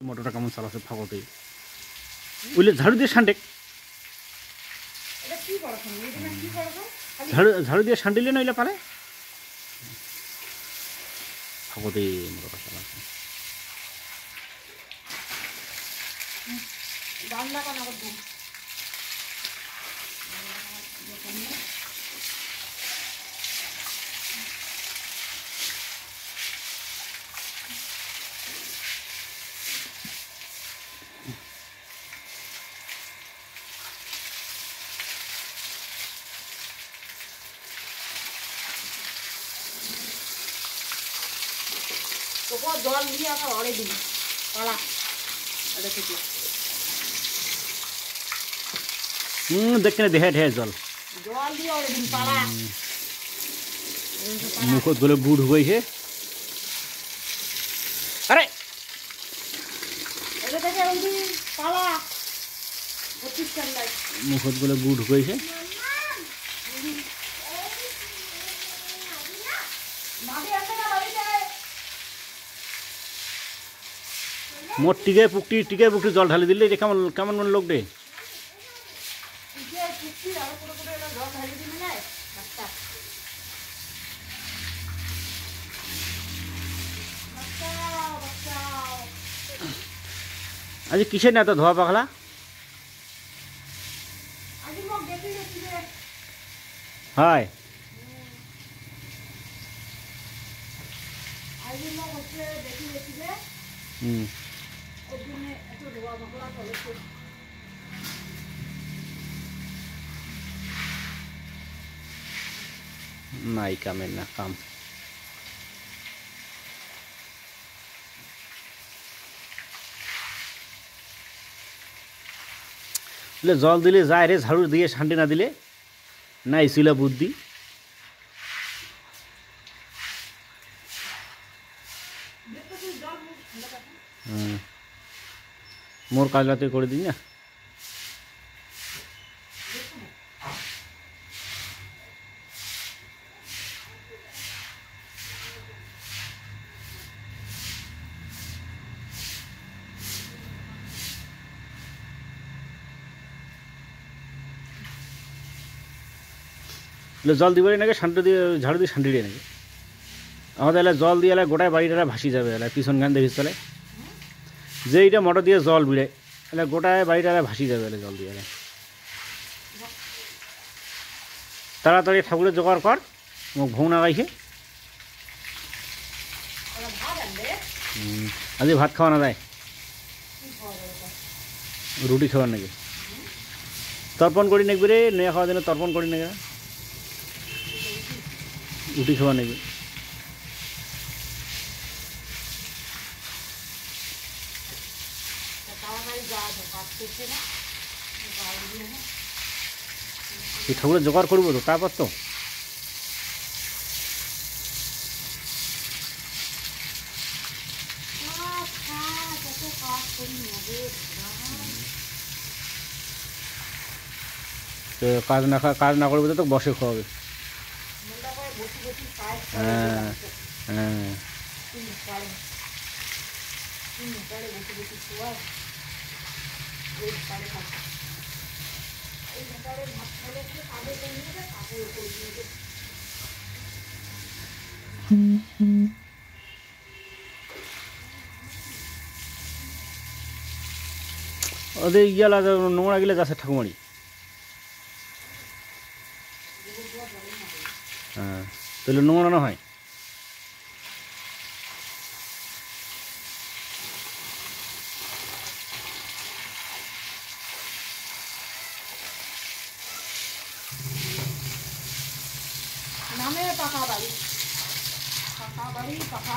মোটরটা কেমন চালাচ্ছে ফাঁকতে বুঝলে ঝাড়ু দিয়ে সান্ডে ঝাড়ু দিয়ে সান্ডিলে নইলে পারে ফাঁকতে মোটরটা চালাচ্ছে জল দিয়ে ঘরে দিই পালা দেখতে না দেহে ঢের জল জল দিয়ে ওরে দিন পালা মুখত গলে বুট হয়েছে আরে এটা থেকে ওই দিন পালা মুখত গলে বুট হয়েছে মোট টিকে পুকটি জল ঢালি দিলে এটা কেমন কেমন মনে লোক রে আজ কিসের না এত ধোয়া পাখলা হয় নাই কামের না কাম জল দিলে যায় রে ঝাড়ু দিয়ে শান্তি না দিলে নাই ছিল বুদ্ধি মোর কাজলাতে করে দিই না জল দিবারই নাকি শান্তি দিয়ে ঝাড়ু দিয়ে শান্তি দিয়ে নাকি আমাদের এলাকায় জল দিয়ে এলাকায় গোটায় বাড়িটা ভাসি যাবে এলাকায় পিছন গান দেখিস তাহলে যে এইটা মোটর দিয়ে জল বিড়ে এলাকা গোটায় বাড়িটা ভাসি যাবে এলাকা জল দিয়ে এলাকায় তাড়াতাড়ি ঠাকুরের জোগাড় কর মোক ভৌ না গাইছে আজ ভাত খাওয়া না যায় রুটি খাওয়ার নাকি তর্পণ করি নাকি রে নেয়া খাওয়া দিনে তর্পণ করি নাকি রুটি খাওয়া নাকি ঠাকুরের জোগাড় করবো তো তারপর তো কাজ না করবে তো বসে খাওয়াবে হ্যাঁ হ্যাঁ ওদের ইয়ালা নোংরা গেলে যাচ্ছে ঠাকুমারি হ্যাঁ তাহলে নোংরা না হয় নামে পাকা বাড়ি পাকা